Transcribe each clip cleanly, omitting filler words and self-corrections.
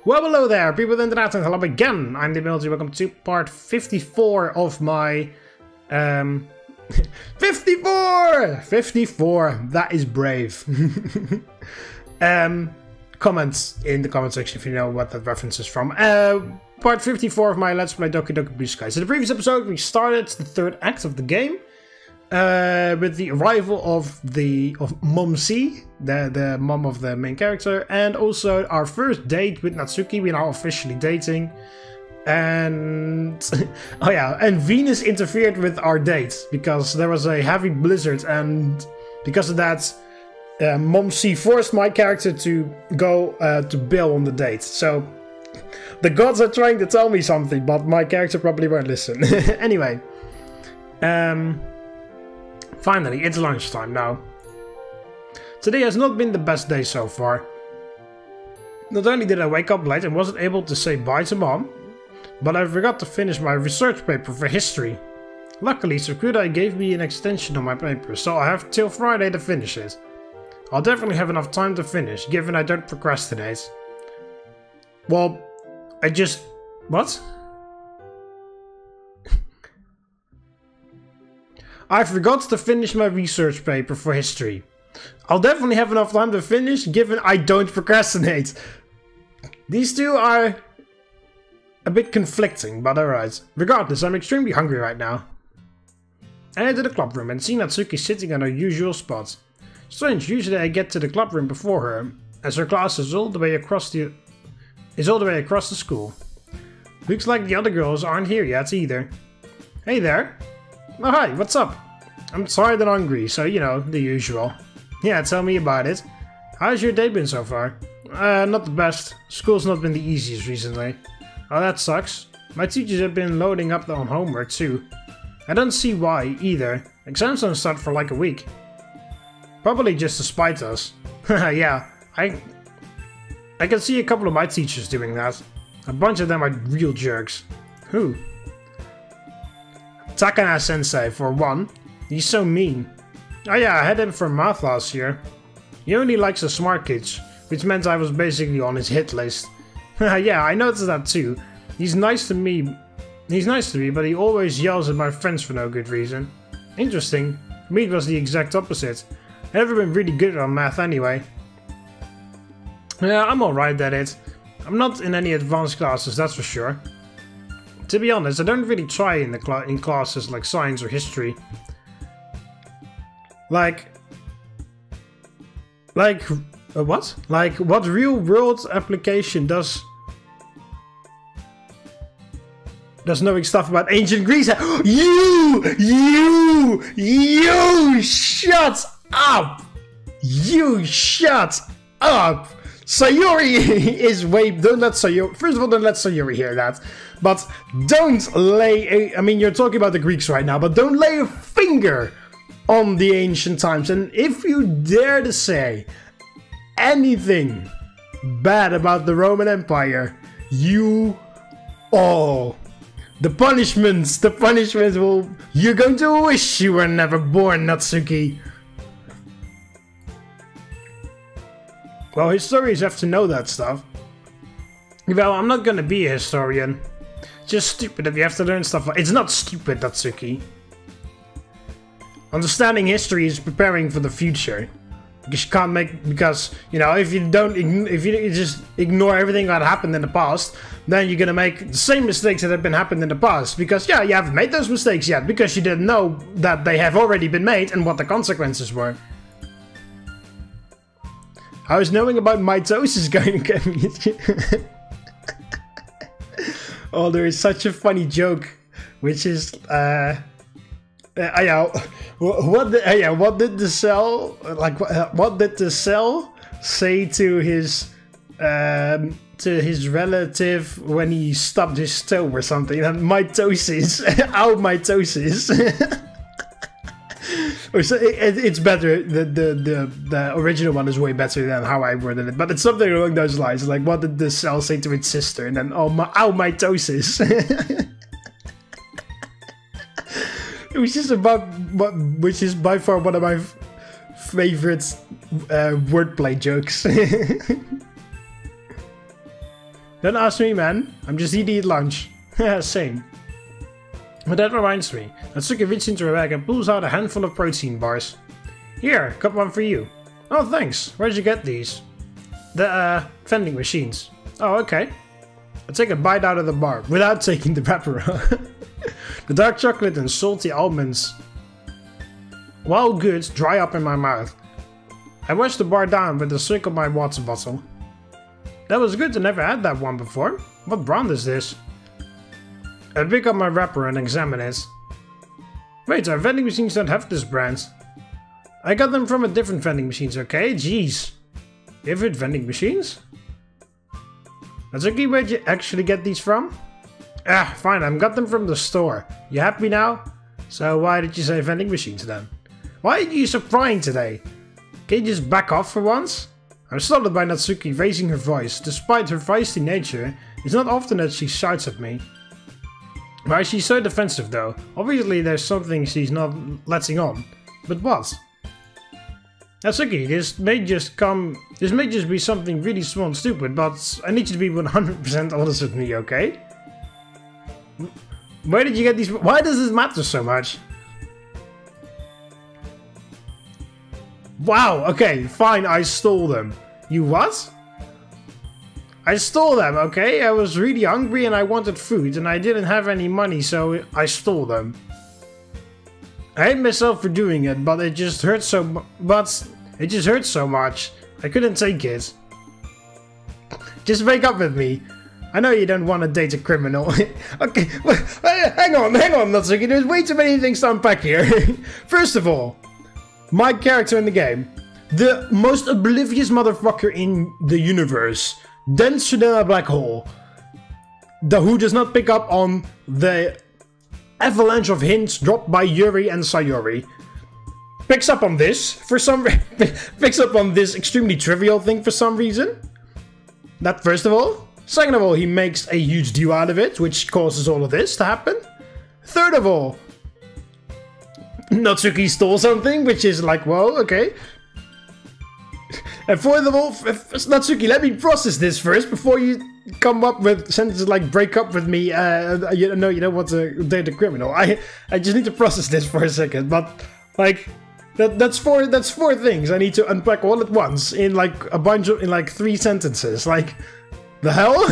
Well, hello there, people of the internet, and hello again. I'm TheMBmulti. Welcome to part 54 of my 54. That is brave. Comments in the comment section if you know what that reference is from. Part 54 of my Let's Play Doki Doki Literature Club. So in the previous episode, we started the third act of the game. With the arrival of Mom C, the mom of the main character, and also our first date with Natsuki. We're now officially dating, and oh yeah, and Venus interfered with our date because there was a heavy blizzard, and because of that, Mom C forced my character to go to bail on the date. So the gods are trying to tell me something, but my character probably won't listen. Anyway, finally, it's lunchtime now. Today has not been the best day so far. Not only did I wake up late and wasn't able to say bye to Mom, but I forgot to finish my research paper for history. Luckily, Sakura gave me an extension on my paper, so I have till Friday to finish it. I'll definitely have enough time to finish, given I don't procrastinate. Well, I just... what? I forgot to finish my research paper for history. I'll definitely have enough time to finish, given I don't procrastinate. These two are a bit conflicting, but alright. Regardless, I'm extremely hungry right now. I enter the club room and see Natsuki sitting on her usual spot. Strange, usually I get to the club room before her, as her class is all the way across the school. Looks like the other girls aren't here yet either. Hey there. Oh hi, what's up? I'm tired and hungry, so you know, the usual. Yeah, tell me about it. How's your day been so far? Not the best. School's not been the easiest recently. Oh, that sucks. My teachers have been loading up on homework too. I don't see why, either. Exams don't start for like a week. Probably just to spite us. Yeah, I can see a couple of my teachers doing that. A bunch of them are real jerks. Who? Takana-sensei, for one. He's so mean. Oh yeah, I had him for math last year. He only likes the smart kids, which meant I was basically on his hit list. Yeah, I noticed that too. He's nice to me, but he always yells at my friends for no good reason. Interesting. For me it was the exact opposite. I've never been really good at math anyway. Yeah, I'm alright at it. I'm not in any advanced classes, that's for sure. To be honest, I don't really try in classes like science or history. Like what? Like what real world application does knowing stuff about ancient Greece? You shut up! You shut up! Sayori is way... don't let Sayori... first of all, don't let Sayori hear that. But don't lay... I mean, you're talking about the Greeks right now, but don't lay a finger on the ancient times. And if you dare to say anything bad about the Roman Empire, you... oh... the punishments will... you're going to wish you were never born, Natsuki. Well, historians have to know that stuff. Well, I'm not gonna be a historian. It's just stupid that you have to learn stuff like... it's not stupid, Natsuki. Understanding history is preparing for the future. Because you can't make... because, you know, if you just ignore everything that happened in the past, then you're gonna make the same mistakes that have been happened in the past. Because, yeah, you haven't made those mistakes yet, because you didn't know that they have already been made and what the consequences were. How is knowing about mitosis going to get me? Oh, there is such a funny joke, which is, what did the cell say to his relative when he stubbed his toe or something? Mitosis. Ow, mitosis. It's better. The original one is way better than how I worded it, but it's something along those lines. Like, what did the cell say to its sister? And then, oh, mitosis. Which is by far one of my favorite wordplay jokes. Don't ask me, man. I'm just eating lunch. Same. But that reminds me. Natsuki reaches into her bag and pulls out a handful of protein bars. Here, got one for you. Oh, thanks. Where'd you get these? The, vending machines. Oh, okay. I take a bite out of the bar, without taking the wrapper off. The dark chocolate and salty almonds, while good, dry up in my mouth. I wash the bar down with a swig of my water bottle. That was good, I never had that one before. What brand is this? I pick up my wrapper and examine it. Wait, our vending machines don't have this brand. I got them from a different vending machines, okay? Jeez. Different vending machines? Natsuki, where'd you actually get these from? Ah, fine, I got them from the store. You happy now? So why did you say vending machines then? Why are you so prying today? Can you just back off for once? I'm startled by Natsuki raising her voice. Despite her feisty nature, it's not often that she shouts at me. Why is she so defensive though? Obviously there's something she's not letting on. But what? Natsuki, this may just be something really small and stupid, but I need you to be 100% honest with me, okay? Where did you get these? Why does this matter so much? Wow, okay, fine, I stole them. You what? I stole them, okay? I was really hungry and I wanted food and I didn't have any money, so I stole them. I hate myself for doing it, but it just hurts so much. I couldn't take it. Just wake up with me. I know you don't want to date a criminal. Okay, well, hang on, Natsuki. There's way too many things to unpack here. First of all, my character in the game, the most oblivious motherfucker in the universe, denser than a black hole, who does not pick up on the avalanche of hints dropped by Yuri and Sayori, picks up on this extremely trivial thing for some reason. That first of all. Second of all, he makes a huge deal out of it, which causes all of this to happen. Third of all, Natsuki stole something, which is like, well, okay. And fourth of all, Natsuki, let me process this first before you come up with sentences like break up with me. You don't want to date a criminal. I just need to process this for a second, but like that's four things I need to unpack all at once in like a bunch of 3 sentences. Like, the hell?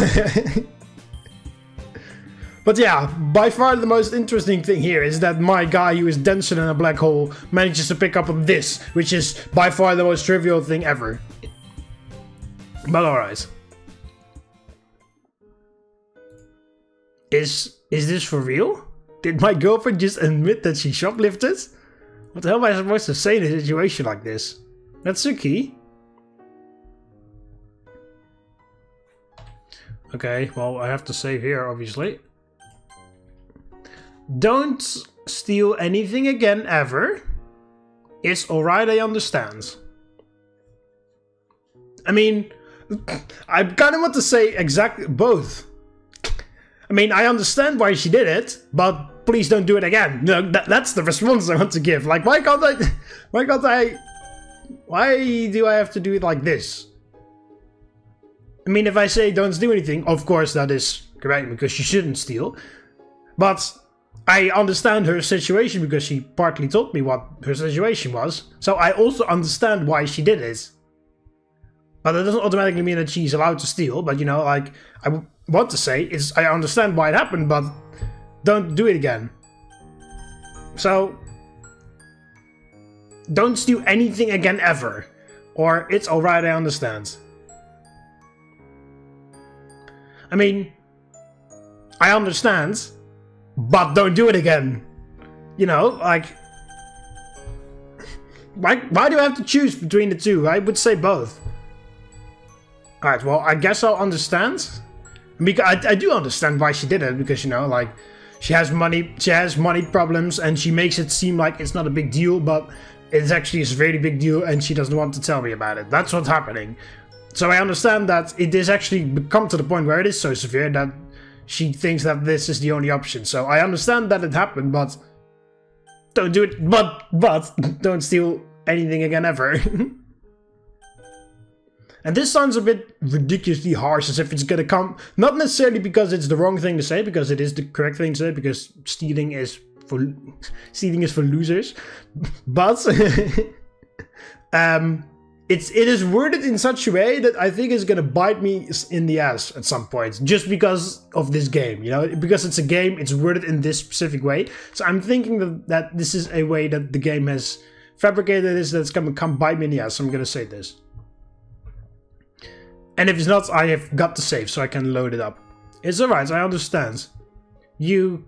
But yeah, by far the most interesting thing here is that my guy who is denser than a black hole manages to pick up on this, which is by far the most trivial thing ever. But alright. Is this for real? Did my girlfriend just admit that she shoplifted? What the hell am I supposed to say in a situation like this? Natsuki? Okay, well, I have to save here, obviously. Don't steal anything again, ever. It's alright, I understand. I mean, I kind of want to say exactly both. I mean, I understand why she did it, but please don't do it again. No, that's the response I want to give. Like, why do I have to do it like this? I mean, if I say don't do anything, of course that is correct, because she shouldn't steal. But I understand her situation because she partly told me what her situation was. So I also understand why she did it. But that doesn't automatically mean that she's allowed to steal. But, you know, like, I want to say is I understand why it happened, but don't do it again. So, don't steal anything again ever. Or it's alright, I understand. I mean, I understand, but don't do it again. You know, like, why do I have to choose between the two? I would say both. Alright, well, I guess I'll understand. Because I do understand why she did it, because, you know, like, she has money problems, and she makes it seem like it's not a big deal, but it's actually a very big deal, and she doesn't want to tell me about it. That's what's happening. So I understand that it is actually come to the point where it is so severe that she thinks that this is the only option. So I understand that it happened, but don't do it. But don't steal anything again ever. And this sounds a bit ridiculously harsh, as if it's gonna come, not necessarily because it's the wrong thing to say, because it is the correct thing to say, because stealing is for losers, but it is worded in such a way that I think it's gonna bite me in the ass at some point, just because of this game, you know, because it's a game, it's worded in this specific way. So I'm thinking that this is a way that the game has fabricated this, that's gonna come bite me in the ass. So I'm gonna say this. And if it's not, I have got the save so I can load it up. It's alright, I understand. You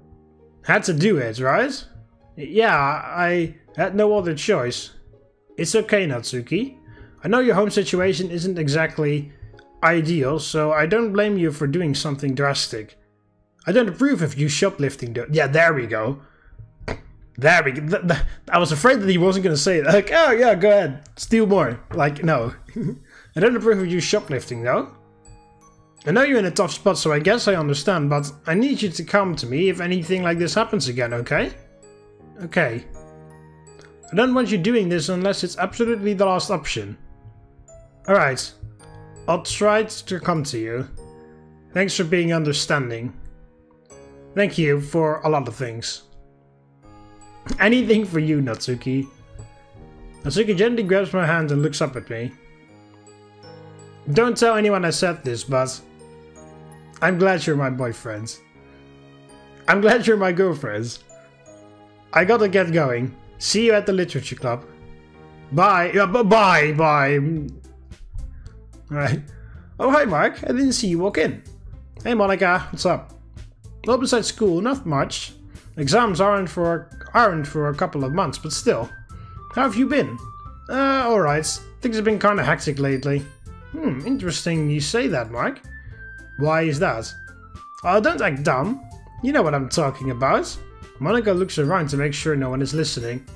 had to do it, right? Yeah, I had no other choice. It's okay, Natsuki. I know your home situation isn't exactly ideal, so I don't blame you for doing something drastic. I don't approve of you shoplifting though. Yeah, there we go. There we go. I was afraid that he wasn't going to say it. Like, oh yeah, go ahead. Steal more. Like, no. I don't approve of you shoplifting though. I know you're in a tough spot, so I guess I understand, but I need you to come to me if anything like this happens again, okay? Okay. I don't want you doing this unless it's absolutely the last option. Alright. I'll try to come to you. Thanks for being understanding. Thank you for a lot of things. Anything for you, Natsuki. Natsuki gently grabs my hand and looks up at me. Don't tell anyone I said this, but I'm glad you're my boyfriend. I'm glad you're my girlfriend. I gotta get going. See you at the literature club. Bye. Bye. Alright. Oh, hi, Mark. I didn't see you walk in. Hey, Monika. What's up? Well, besides school, not much. Exams aren't for a couple of months, but still. How have you been? Alright. Things have been kinda hectic lately. Interesting you say that, Mark. Why is that? Oh, don't act dumb. You know what I'm talking about. Monika looks around to make sure no one is listening.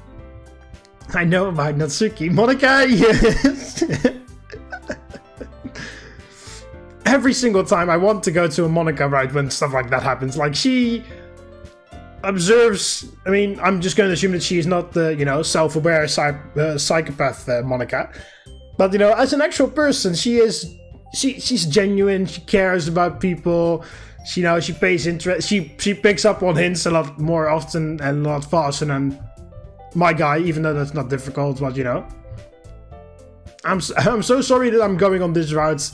I know about Natsuki. Monika, yes! Every single time I want to go to a Monika ride when stuff like that happens. Like, she observes... I mean, I'm just going to assume that she is not the, you know, self-aware psychopath Monika. But, you know, as an actual person, she is... She's genuine, she cares about people, she, you know, she pays interest, she picks up on hints a lot more often and a lot faster than my guy, even though that's not difficult, but you know. I'm so sorry that I'm going on this route,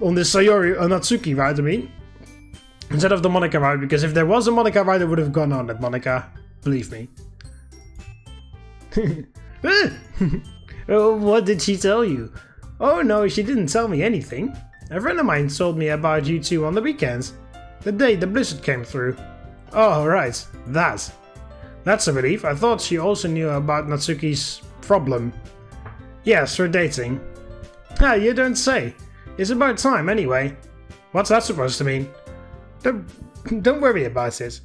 on this Sayori or Natsuki route, I mean, instead of the Monika route, because if there was a Monika route, I would have gone on that Monika, believe me. Oh, what did she tell you? Oh no, she didn't tell me anything. A friend of mine told me about you two on the weekends. The day the blizzard came through. Oh, right. That's a relief. I thought she also knew about Natsuki's problem. Yes, we're dating. Ah, you don't say. It's about time anyway. What's that supposed to mean? Don't worry about it.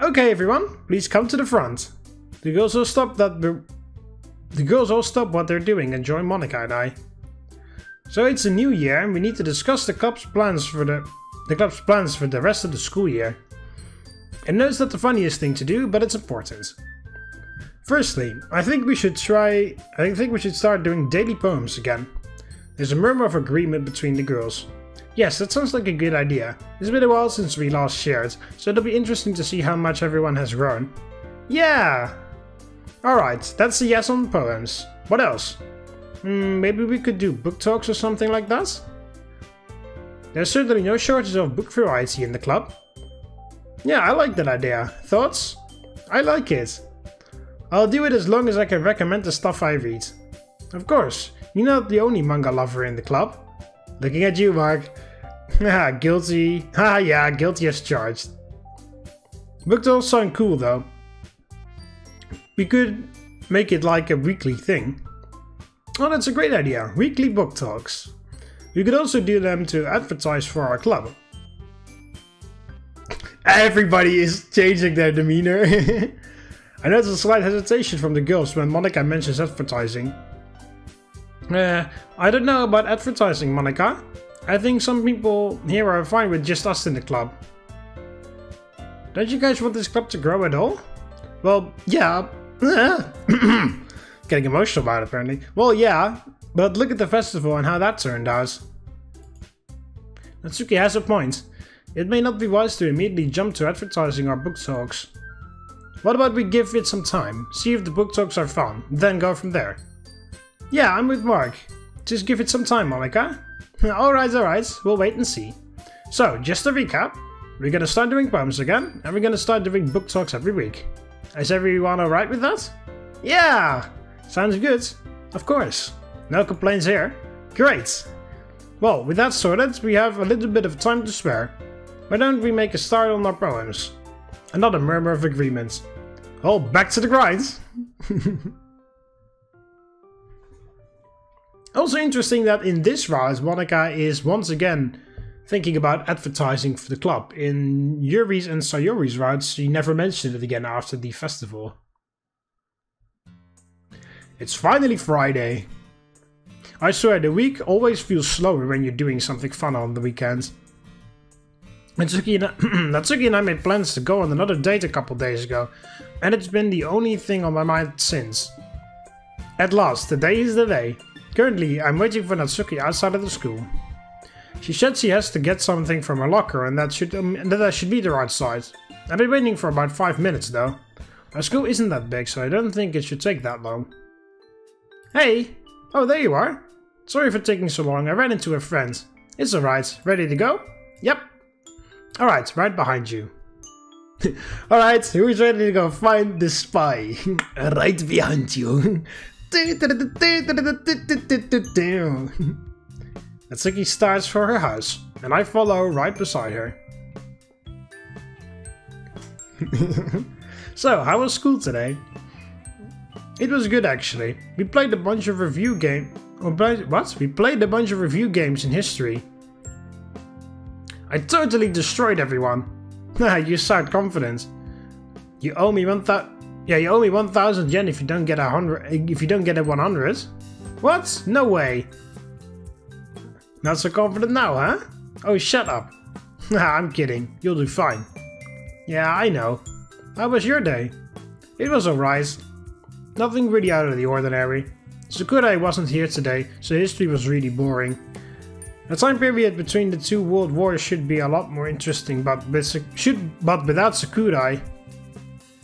Okay, everyone, please come to the front. The girls all stop what they're doing and join Monika and I. So it's a new year and we need to discuss the club's plans for the rest of the school year. I know it's not the funniest thing to do, but it's important. Firstly, I think we should start doing daily poems again. There's a murmur of agreement between the girls. Yes, that sounds like a good idea. It's been a while since we last shared, so it'll be interesting to see how much everyone has grown. Yeah! Alright, that's a yes on poems. What else? Maybe we could do book talks or something like that? There's certainly no shortage of book variety in the club. Yeah, I like that idea. Thoughts? I like it. I'll do it as long as I can recommend the stuff I read. Of course, you're not the only manga lover in the club. Looking at you, Mark. Haha, guilty. Haha, yeah, guilty as charged. Book talks sound cool though. We could make it like a weekly thing. Oh, that's a great idea. Weekly book talks. We could also do them to advertise for our club. Everybody is changing their demeanor. I noticed a slight hesitation from the girls when Monika mentions advertising. I don't know about advertising, Monika. I think some people here are fine with just us in the club. Don't you guys want this club to grow at all? Well, yeah. Getting emotional about it, apparently. Well, yeah, but look at the festival and how that turned out. Natsuki has a point. It may not be wise to immediately jump to advertising our book talks. What about we give it some time, see if the book talks are fun, then go from there? Yeah, I'm with Mark. Just give it some time, Monika. Alright, we'll wait and see. So, just to recap, we're gonna start doing poems again, and we're gonna start doing book talks every week. Is everyone alright with that? Yeah! Sounds good. Of course. No complaints here. Great! Well, with that sorted, we have a little bit of time to spare. Why don't we make a start on our poems? Another murmur of agreement. Oh, back to the grind! Also interesting that in this round, Monika is once again thinking about advertising for the club. In Yuri's and Sayori's rounds, she never mentioned it again after the festival. It's finally Friday. I swear, the week always feels slower when you're doing something fun on the weekends. Natsuki and I made plans to go on another date a couple days ago, and it's been the only thing on my mind since. At last, today is the day. Currently, I'm waiting for Natsuki outside of the school. She said she has to get something from her locker and that I should meet her outside. I've been waiting for about 5 minutes though. Our school isn't that big, so I don't think it should take that long. Hey! Oh, there you are. Sorry for taking so long, I ran into a friend. It's alright. Ready to go? Yep. Alright, right behind you. Alright, who's ready to go find the spy? Right behind you. Natsuki starts for her house, and I follow right beside her. So, how was school today? It was good actually. We played a bunch of review games. We played a bunch of review games in history. I totally destroyed everyone. You sound confident. You owe me 1,000. Yeah, you owe me 1,000 yen if you don't get 100. If you don't get a 100. What? No way. Not so confident now, huh? Oh, shut up. I'm kidding. You'll do fine. Yeah, I know. How was your day? It was alright. Nothing really out of the ordinary. Sakurai wasn't here today, so history was really boring. The time period between the two world wars should be a lot more interesting, but without Sakurai.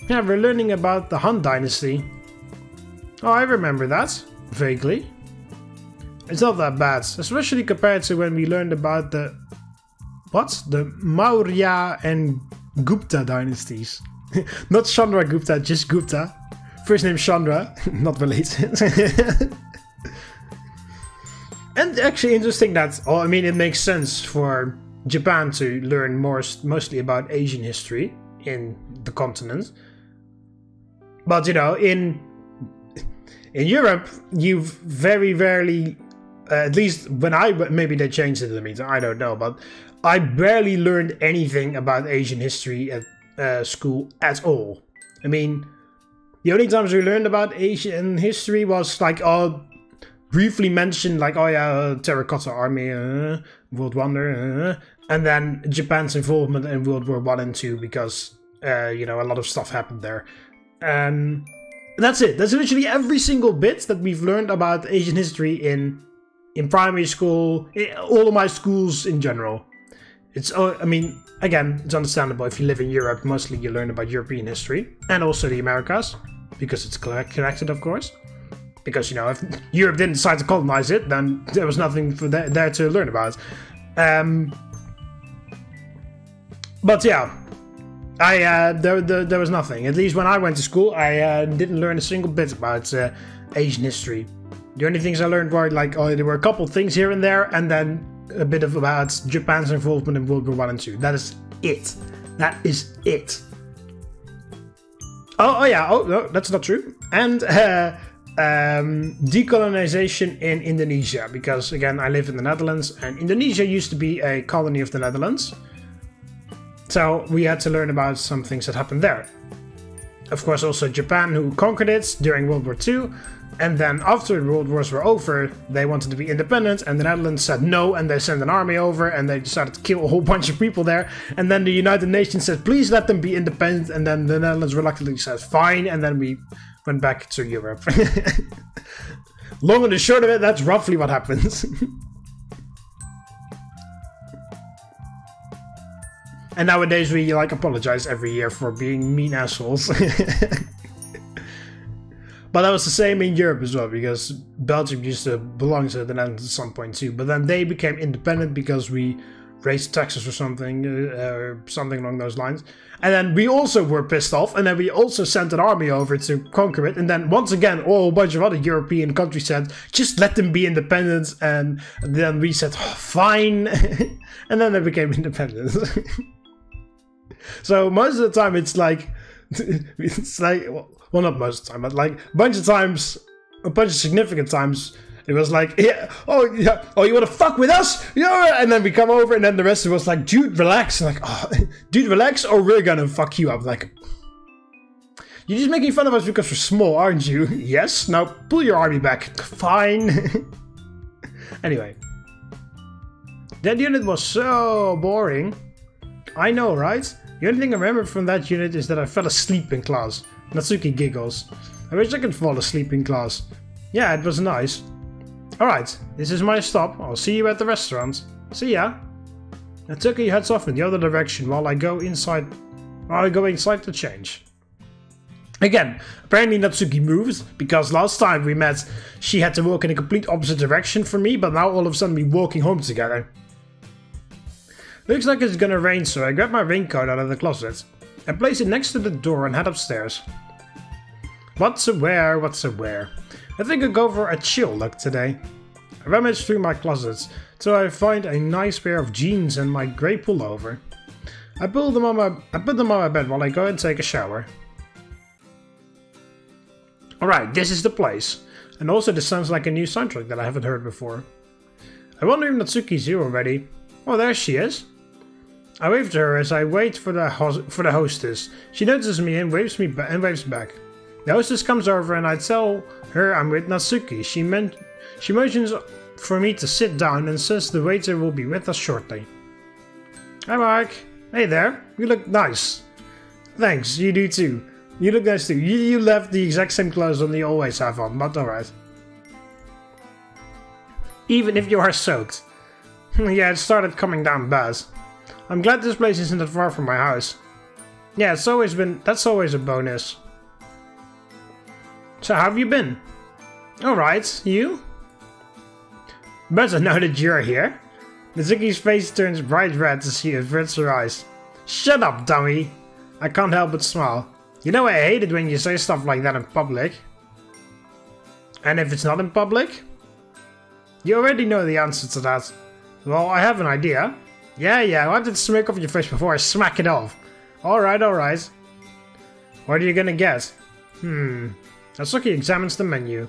Yeah, we're learning about the Han Dynasty. Oh, I remember that. Vaguely. It's not that bad, especially compared to when we learned about the Maurya and Gupta dynasties. Not Chandra Gupta, just Gupta. First name Chandra, not related. And actually interesting that, I mean, it makes sense for Japan to learn mostly about Asian history in the continent. But, you know, in Europe, you very rarely, at least when maybe they changed it in the meantime, I don't know, but I barely learned anything about Asian history at school at all. I mean, the only times we learned about Asian history was like, briefly mentioned, like, oh yeah, Terracotta Army, World Wonder, and then Japan's involvement in World War I and 2 because, you know, a lot of stuff happened there. That's it. That's literally every single bit that we've learned about Asian history in primary school, all of my schools in general. It's, I mean, again, it's understandable if you live in Europe, mostly you learn about European history, and also the Americas, because it's connected, of course. Because, you know, if Europe didn't decide to colonize it, then there was nothing for there to learn about. But yeah, there was nothing. At least when I went to school, I didn't learn a single bit about Asian history. The only things I learned were like, there were a couple things here and there, and then a bit about Japan's involvement in World War I and 2. That is it. That is it. Oh yeah. Oh no, that's not true. And decolonization in Indonesia, because again, I live in the Netherlands, and Indonesia used to be a colony of the Netherlands. So we had to learn about some things that happened there. Of course, also Japan, who conquered it during World War II. And then after the World Wars were over, they wanted to be independent, and the Netherlands said no, and they sent an army over, and they decided to kill a whole bunch of people there. And then the United Nations said, please let them be independent, and then the Netherlands reluctantly said, fine, and then we went back to Europe. Long and the short of it, that's roughly what happens. And nowadays we like apologize every year for being mean assholes. But that was the same in Europe as well, because Belgium used to belong to the Netherlands at some point too. But then they became independent because we raised taxes or something along those lines. And then we also were pissed off, and then we also sent an army over to conquer it. And then once again, a whole bunch of other European countries said, just let them be independent. And then we said, oh, fine. And then they became independent. So most of the time it's like, well, not most of the time, but like a bunch of significant times, it was like, yeah, oh, you want to fuck with us? Yeah, and then we come over, and then the rest of us like, dude, relax. And like, oh, dude, relax, or we're gonna fuck you up. Like, you're just making fun of us because we're small, aren't you? Yes. Now pull your army back. Fine. Anyway, that unit was so boring. I know, right? The only thing I remember from that unit is that I fell asleep in class. Natsuki giggles. I wish I could fall asleep in class. Yeah, it was nice. Alright, this is my stop. I'll see you at the restaurant. See ya. Natsuki heads off in the other direction while I go inside to change. Again, apparently Natsuki moves, because last time we met, she had to walk in a complete opposite direction from me, but now all of a sudden we're walking home together. Looks like it's gonna rain, so I grab my raincoat out of the closet and place it next to the door and head upstairs. What's a wear? I think I'll go for a chill look today. I rummage through my closets till I find a nice pair of jeans and my grey pullover. I put them on my bed while I go and take a shower. Alright, this is the place. And also this sounds like a new soundtrack that I haven't heard before. I wonder if Natsuki's here already. Oh, there she is. I wave to her as I wait for the hostess. She notices me and waves back. The hostess comes over and I tell her I'm with Natsuki. She motions for me to sit down and says the waiter will be with us shortly. Hi Mark. Hey there. You look nice. Thanks, you do too. You look nice too. You left the exact same clothes on you always have on, but alright. Even if you are soaked. Yeah, it started coming down bad. I'm glad this place isn't that far from my house. Yeah, that's always a bonus. So how have you been? Alright, you? Better know that you're here. Natsuki's face turns bright red as she averts her eyes. Shut up, dummy! I can't help but smile. You know I hate it when you say stuff like that in public. And if it's not in public? You already know the answer to that. Well, I have an idea. Yeah, wipe the smoke off your face before I smack it off. Alright. What are you gonna get? Natsuki examines the menu.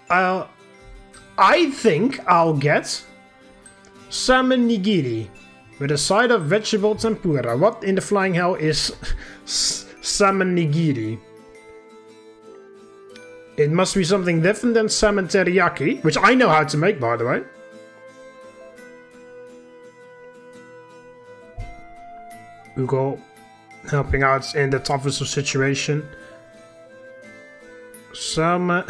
I think I'll get salmon nigiri with a side of vegetable tempura. What in the flying hell is salmon nigiri? It must be something different than salmon teriyaki, which I know how to make, by the way. Google, helping out in the toughest of situation. Salmon.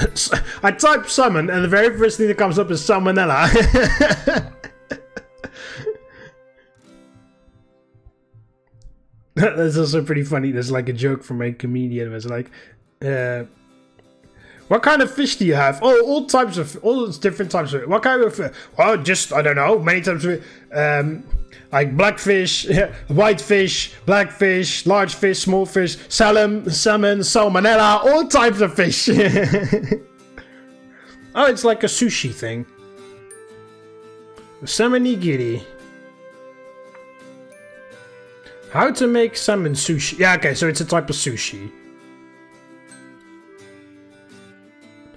I type salmon, and the very first thing that comes up is salmonella. That's also pretty funny. There's like a joke from a comedian. It's like, what kind of fish do you have? Oh, all different types of. What kind of fish? Well, just I don't know. Many types of. Like blackfish, whitefish, blackfish, large fish, small fish, salmon, salmonella, all types of fish. Oh, it's like a sushi thing. Salmon nigiri. How to make salmon sushi? Yeah, okay, so it's a type of sushi.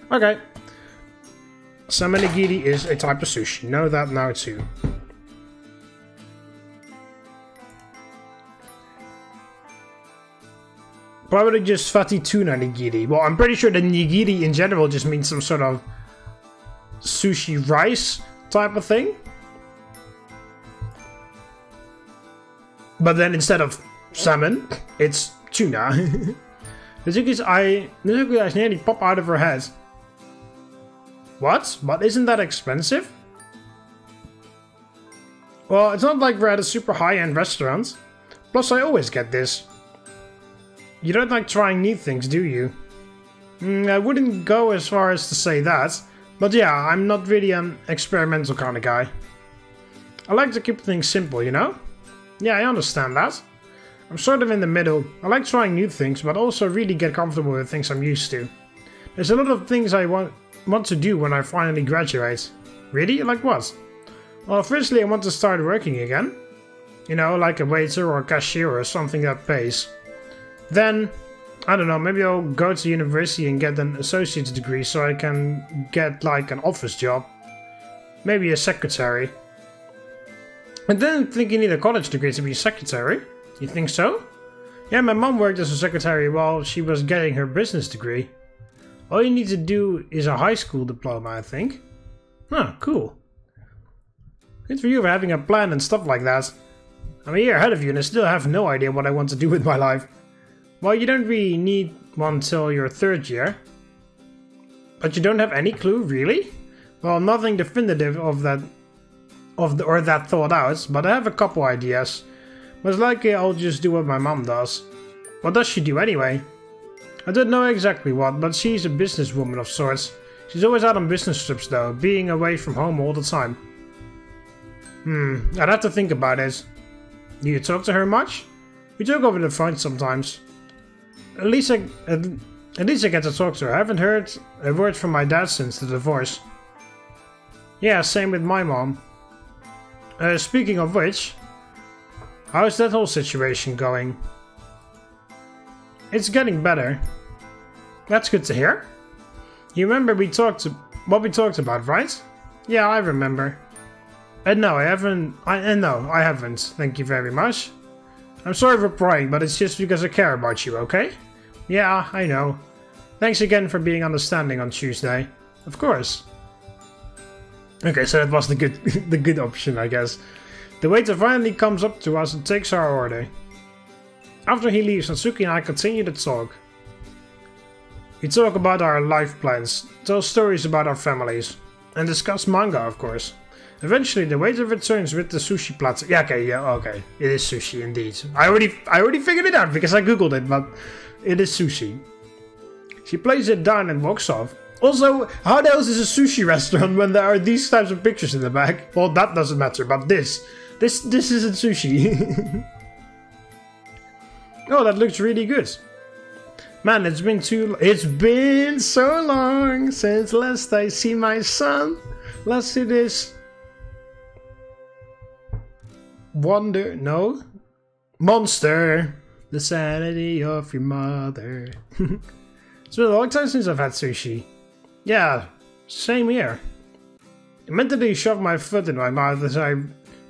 Okay. Salmon nigiri is a type of sushi. Know that now too. Probably just fatty tuna nigiri. Well, I'm pretty sure the nigiri in general just means some sort of sushi rice type of thing. But then instead of salmon, it's tuna. Natsuki's eyes nearly pop out of her head. What? But isn't that expensive? Well, it's not like we're at a super high-end restaurant. Plus, I always get this. You don't like trying new things, do you? I wouldn't go as far as to say that. But yeah, I'm not really an experimental kind of guy. I like to keep things simple, you know? Yeah, I understand that. I'm sort of in the middle. I like trying new things, but also really get comfortable with things I'm used to. There's a lot of things I want to do when I finally graduate. Really? Like what? Well, firstly, I want to start working again. You know, like a waiter or a cashier or something that pays. Then, I don't know, maybe I'll go to university and get an associate's degree so I can get like an office job. Maybe a secretary. I didn't think you need a college degree to be a secretary. You think so? Yeah, my mom worked as a secretary while she was getting her business degree. All you need to do is a high school diploma, I think. Huh, cool. Good for you for having a plan and stuff like that. I'm a year ahead of you and I still have no idea what I want to do with my life. Well, you don't really need one till your third year. But you don't have any clue, really? Well, nothing definitive of that thought out, but I have a couple ideas. Most likely I'll just do what my mom does. What does she do anyway? I don't know exactly what, but she's a businesswoman of sorts. She's always out on business trips though, being away from home all the time. I'd have to think about it. Do you talk to her much? We talk over the phone sometimes. At least I get to talk to her. I haven't heard a word from my dad since the divorce. Yeah, same with my mom. Speaking of which, how's that whole situation going? It's getting better. That's good to hear. You remember what we talked about, right? Yeah, I remember. No, I haven't. No, I haven't. Thank you very much. I'm sorry for prying, but it's just because I care about you, okay? Yeah, I know. Thanks again for being understanding on Tuesday. Of course. Okay, so that was the good option, I guess. The waiter finally comes up to us and takes our order. After he leaves, Natsuki and I continue to talk. We talk about our life plans, tell stories about our families, and discuss manga, of course. Eventually, the waiter returns with the sushi platter. Yeah, okay. It is sushi, indeed. I already figured it out because I googled it, but it is sushi. She plays it down and walks off. Also, how the hell is this a sushi restaurant when there are these types of pictures in the back? Well, that doesn't matter, but this isn't sushi. Oh, that looks really good. Man, it's been so long since last I see my son. Let's see this. Monster. The sanity of your mother. It's been a long time since I've had sushi. Yeah, same here. I mentally shoved my foot in my mouth as I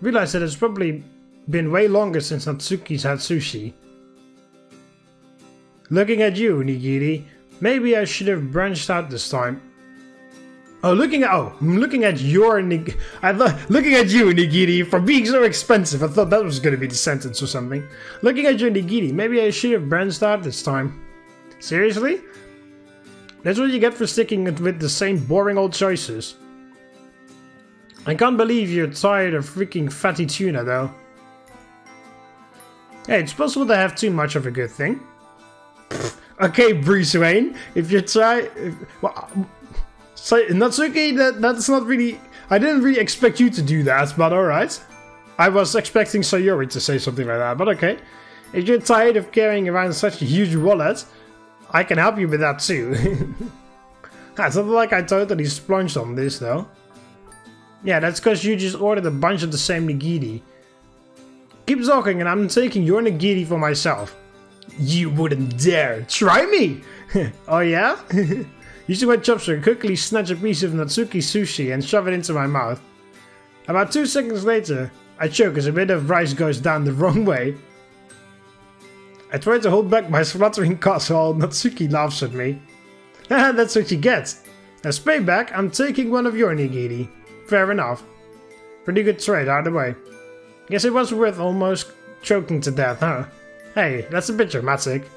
realized that it's probably been way longer since Natsuki's had sushi. Looking at you, Nigiri. Maybe I should have branched out this time. I'm looking at you, Nigiri, for being so expensive. I thought that was going to be the sentence or something. Looking at you, Nigiri. Maybe I should have branched out this time. Seriously? That's what you get for sticking with the same boring old choices. I can't believe you're tired of freaking fatty tuna, though. Hey, it's possible to have too much of a good thing. Okay, Bruce Wayne, if you're Natsuki, that's not really... I didn't really expect you to do that, but alright. I was expecting Sayori to say something like that, but okay. If you're tired of carrying around such a huge wallet, I can help you with that too. It's not like I totally splunged on this though. Yeah, that's because you just ordered a bunch of the same nigiri. Keep talking and I'm taking your nigiri for myself. You wouldn't dare. Try me! Oh yeah? Using my chopstick, quickly snatch a piece of Natsuki's sushi and shove it into my mouth. About 2 seconds later, I choke as a bit of rice goes down the wrong way. I try to hold back my spluttering cough while Natsuki laughs at me. Haha, that's what you get. As payback, I'm taking one of your nigiri. Fair enough. Pretty good trade either way. Guess it was worth almost choking to death, huh? Hey, that's a bit dramatic.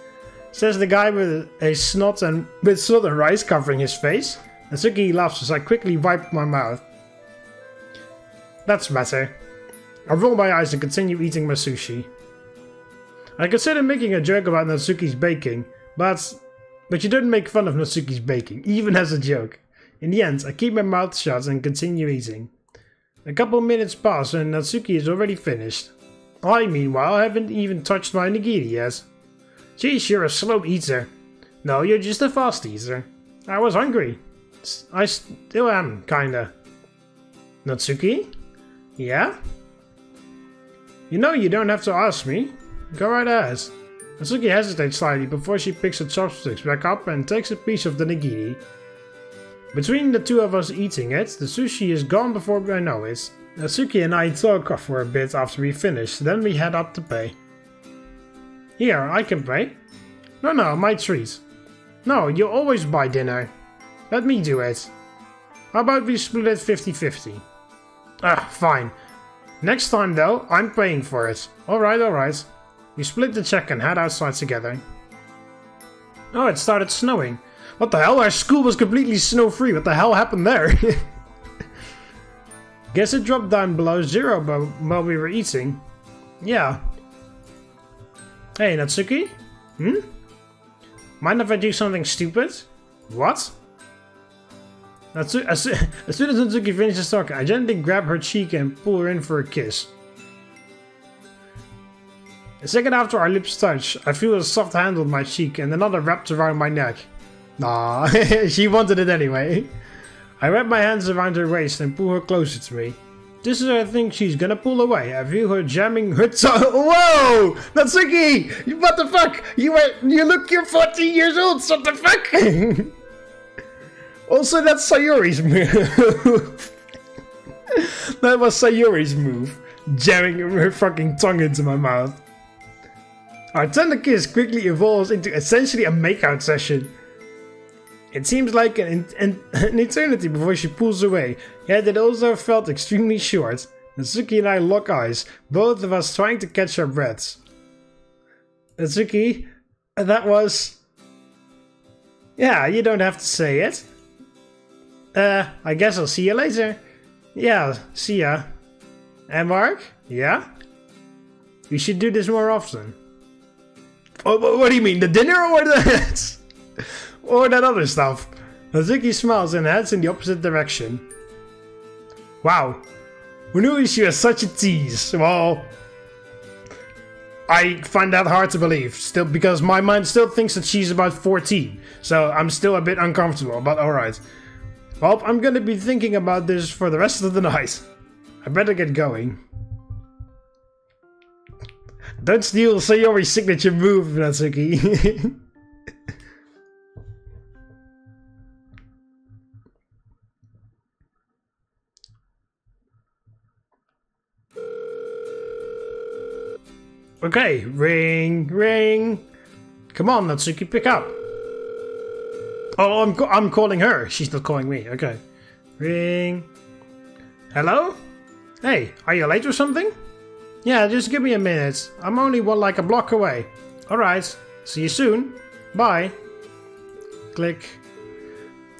Says the guy with snot and rice covering his face. Natsuki laughs as I quickly wipe my mouth. That's better. I roll my eyes and continue eating my sushi. I considered making a joke about Natsuki's baking, but you didn't make fun of Natsuki's baking, even as a joke. In the end, I keep my mouth shut and continue eating. A couple minutes pass and Natsuki is already finished. I, meanwhile, haven't even touched my nigiri yet. Geez, you're a slow eater. No, you're just a fast eater. I was hungry. I still am, kinda. Natsuki? Yeah? You know you don't have to ask me. Go right ahead. Natsuki hesitates slightly before she picks her chopsticks back up and takes a piece of the nigiri. Between the two of us eating it, the sushi is gone before I know it. Natsuki and I talk for a bit after we finish, then we head up to pay. Here, I can pay. No, my treat. No, you always buy dinner. Let me do it. How about we split it 50-50? Fine. Next time though, I'm paying for it. Alright. We split the check and head outside together. Oh, it started snowing. What the hell? Our school was completely snow-free. What the hell happened there? Guess it dropped down below zero while we were eating. Yeah. Hey, Natsuki? Mind if I do something stupid? What? As soon as Natsuki finishes talking, I gently grab her cheek and pull her in for a kiss. A second after our lips touch, I feel a soft hand on my cheek and another wrapped around my neck. Nah, she wanted it anyway. I wrap my hands around her waist and pull her closer to me. Just as I think she's gonna pull away, I feel her jamming her tongue. Whoa! Natsuki! What the fuck? You're 14 years old, so what the fuck? Also, that's Sayori's move. That was Sayori's move. Jamming her fucking tongue into my mouth. Our tender kiss quickly evolves into essentially a makeout session. It seems like an eternity before she pulls away, yet it also felt extremely short. Natsuki and I lock eyes, both of us trying to catch our breaths. Natsuki, that was... Yeah, you don't have to say it. I guess I'll see you later. Yeah, see ya. And Mark? Yeah? We should do this more often. Oh, what do you mean, the dinner or the... or that other stuff? Natsuki smiles and heads in the opposite direction. Wow. Who knew she was such a tease? Well... I find that hard to believe, still, because my mind still thinks that she's about 14. So I'm still a bit uncomfortable, but alright. Well, I'm gonna be thinking about this for the rest of the night. I better get going. Don't steal Sayori's signature move, Natsuki. Okay, ring. Come on, Natsuki, pick up. Oh, I'm calling her. She's not calling me. Okay. Ring. Hello? Hey, are you late or something? Yeah, just give me a minute. I'm only like a block away. Alright. See you soon. Bye. Click.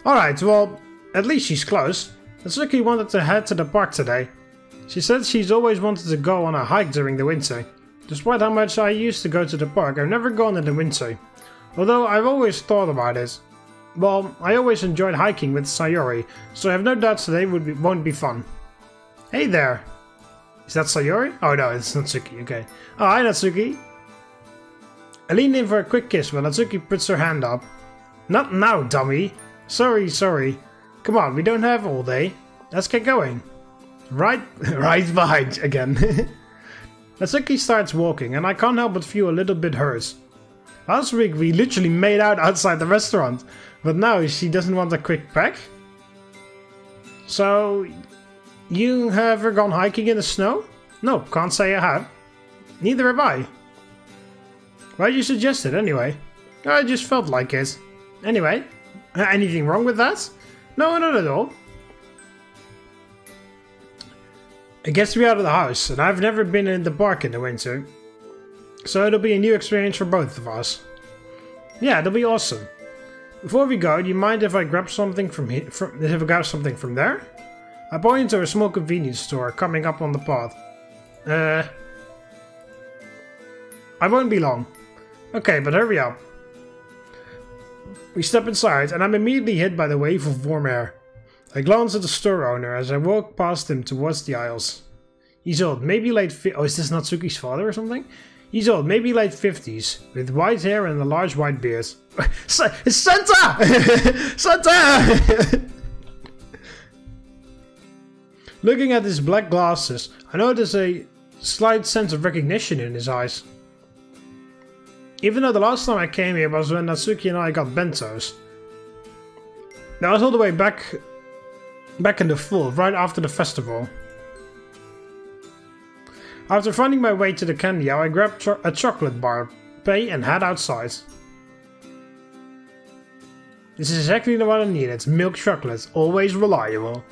Alright, well, at least she's close. Natsuki wanted to head to the park today. She said she's always wanted to go on a hike during the winter. Despite how much I used to go to the park, I've never gone in the winter. Although I've always thought about it. Well, I always enjoyed hiking with Sayori, so I have no doubt today won't be fun. Hey there! Is that Sayori? Oh no, it's Natsuki, okay. Oh, hi Natsuki! I lean in for a quick kiss when Natsuki puts her hand up. Not now, dummy! Sorry. Come on, we don't have all day. Let's get going. Right behind again. Natsuki starts walking, and I can't help but feel a little bit hurt. Last week we literally made out outside the restaurant, but now she doesn't want a quick peck? So, you have ever gone hiking in the snow? No, can't say I have. Neither have I. Why'd you suggest it anyway? I just felt like it. Anyway, anything wrong with that? No, not at all. It gets me out of the house, and I've never been in the park in the winter. So it'll be a new experience for both of us. Yeah, it'll be awesome. Before we go, do you mind if I grab something from there? I point to a small convenience store coming up on the path. I won't be long. Okay, but hurry up. We step inside, and I'm immediately hit by the wave of warm air. I glance at the store owner as I walk past him towards the aisles. He's old, maybe late oh, is this Natsuki's father or something? He's old, maybe late 50s, with white hair and a large white beard. It's Santa! Santa! Looking at his black glasses, I notice a slight sense of recognition in his eyes. Even though the last time I came here was when Natsuki and I got bentos. That was all the way back in the fall, right after the festival. After finding my way to the candy aisle, I grab a chocolate bar, pay and head outside. This is exactly the one I needed, milk chocolate, always reliable.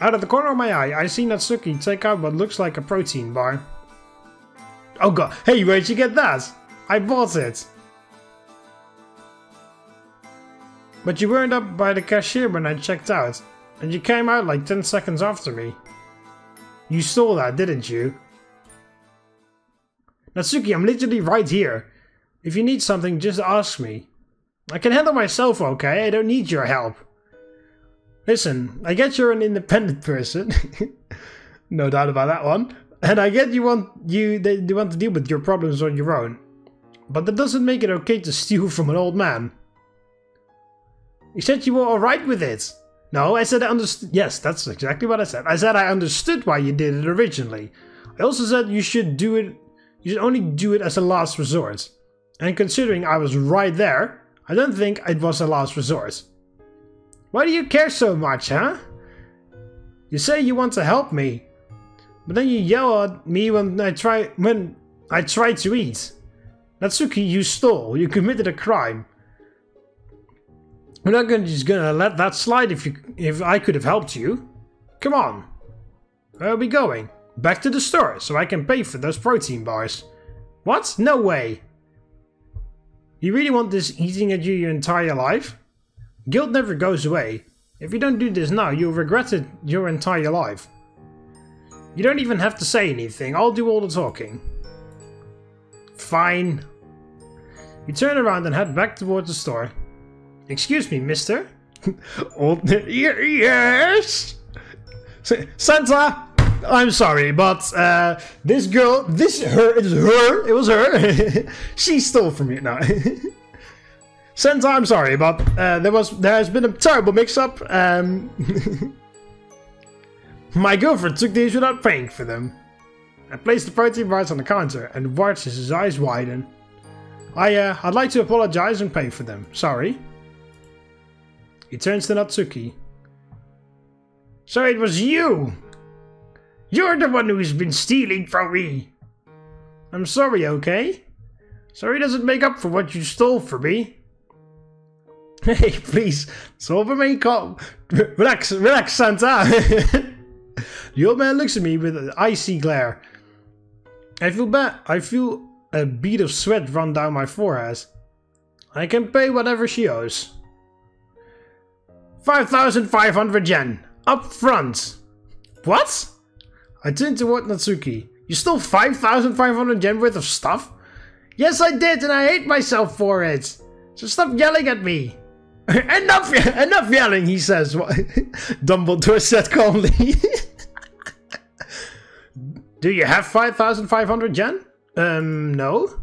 Out of the corner of my eye, I see Natsuki take out what looks like a protein bar. Oh god, hey, where'd you get that? I bought it. But you weren't up by the cashier when I checked out, and you came out like 10 seconds after me. You stole that, didn't you? Natsuki, I'm literally right here. If you need something, just ask me. I can handle myself, okay? I don't need your help. Listen, I get you're an independent person. No doubt about that one. And I get you want to deal with your problems on your own. But that doesn't make it okay to steal from an old man. You said you were alright with it. No, I said I understood. Yes, that's exactly what I said. I said I understood why you did it originally. I also said you should do it. You should only do it as a last resort. And considering I was right there, I don't think it was a last resort. Why do you care so much, huh? You say you want to help me, but then you yell at me when I try to eat. Natsuki, you stole. You committed a crime. We're not just gonna let that slide if I could have helped you. Come on. Where are we going? Back to the store, so I can pay for those protein bars. What? No way. You really want this eating at you your entire life? Guilt never goes away. If you don't do this now, you'll regret it your entire life. You don't even have to say anything, I'll do all the talking. Fine. We turn around and head back towards the store. Excuse me, mister? Yes? Santa! I'm sorry, but this girl, it was her. She stole from you now. Santa, I'm sorry, but there has been a terrible mix-up. My girlfriend took these without paying for them. I placed the protein bars on the counter and watched as his eyes widen. I'd like to apologize and pay for them. Sorry. He turns to Natsuki. So it was you! You're the one who's been stealing from me! I'm sorry, okay? Sorry doesn't make up for what you stole from me. Hey, please, it's over me, calm. Relax, Santa! The old man looks at me with an icy glare. I feel a bead of sweat run down my forehead. I can pay whatever she owes. 5,500 yen, up front. What? I turn toward Natsuki. You stole 5,500 yen worth of stuff? Yes, I did, and I hate myself for it. So stop yelling at me. Enough yelling, he says. Dumbledore said calmly. Do you have 5,500 yen? No.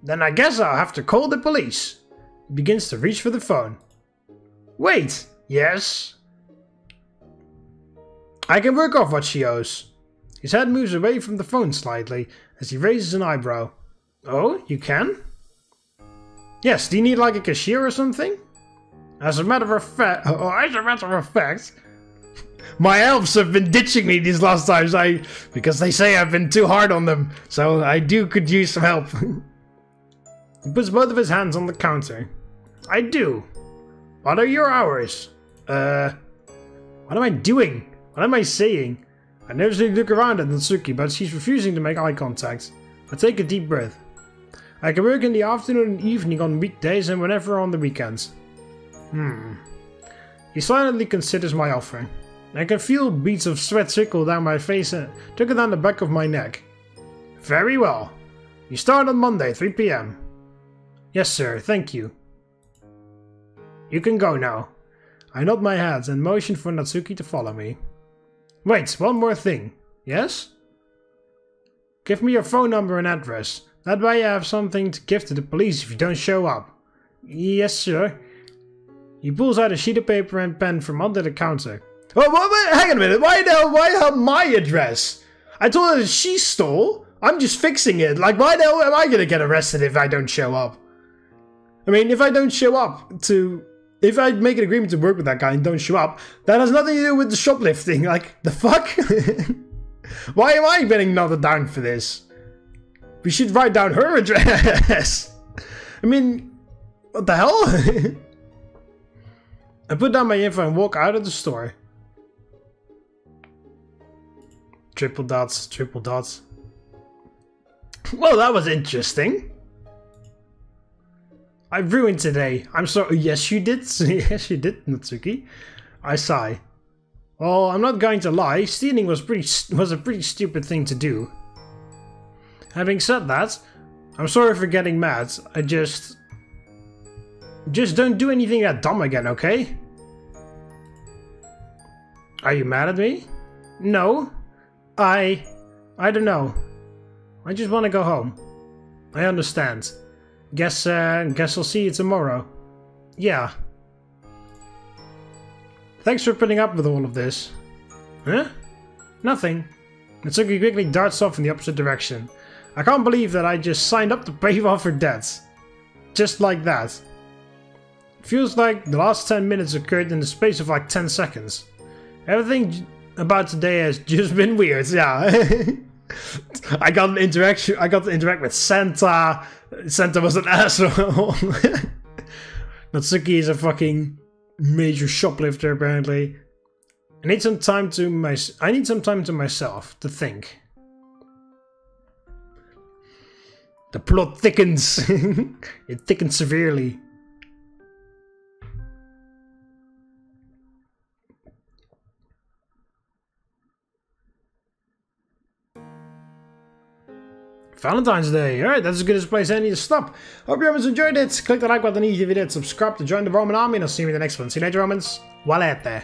Then I guess I'll have to call the police. He begins to reach for the phone. Wait, yes? I can work off what she owes. His head moves away from the phone slightly as he raises an eyebrow. Oh, you can? Yes, do you need like a cashier or something? As a matter of fact, my elves have been ditching me these last times, because they say I've been too hard on them, so I could use some help. He puts both of his hands on the counter. I do. What are your hours? What am I doing? What am I saying? I nervously look around at Natsuki, but she's refusing to make eye contact. I take a deep breath. I can work in the afternoon and evening on weekdays and whenever on the weekends. He silently considers my offer. I can feel beads of sweat trickle down my face and trickle down the back of my neck. Very well. You start on Monday, 3 p.m. Yes, sir. Thank you. You can go now. I nod my head and motion for Natsuki to follow me. Wait, one more thing. Yes? Give me your phone number and address. That way I have something to give to the police if you don't show up. Yes, sir. He pulls out a sheet of paper and pen from under the counter. Oh, wait, hang on a minute. Why the hell my address? I told her she stole. I'm just fixing it. Like, why the hell am I gonna get arrested if I don't show up? I mean, if I don't show up to... If I make an agreement to work with that guy and don't show up, that has nothing to do with the shoplifting. Like, the fuck? Why am I getting nodded down for this? We should write down her address. I mean, what the hell? I put down my info and walk out of the store. Triple dots, triple dots. Well, that was interesting. I ruined today. I'm sorry. Yes, you did. Yes, you did, Natsuki. I sigh. Well, I'm not going to lie. Stealing was a pretty stupid thing to do. Having said that, I'm sorry for getting mad. I just don't do anything that dumb again, okay? Are you mad at me? No. I don't know. I just want to go home. I understand. Guess I'll see you tomorrow. Yeah. Thanks for putting up with all of this. Huh? Nothing. Natsuki quickly darts off in the opposite direction. I can't believe that I just signed up to pay off her debts. Just like that. It feels like the last 10 minutes occurred in the space of like 10 seconds. Everything about today has just been weird, yeah. I got to interact with Santa. Santa was an asshole. Natsuki is a fucking major shoplifter, apparently. I need some time to myself to think. The plot thickens. It thickens severely. Valentine's Day. Alright, that's as good as a place I need to stop. Hope you guys enjoyed it. Click the like button if you did. Subscribe to join the Roman army, and I'll see you in the next one. See you later, Romans. Valete.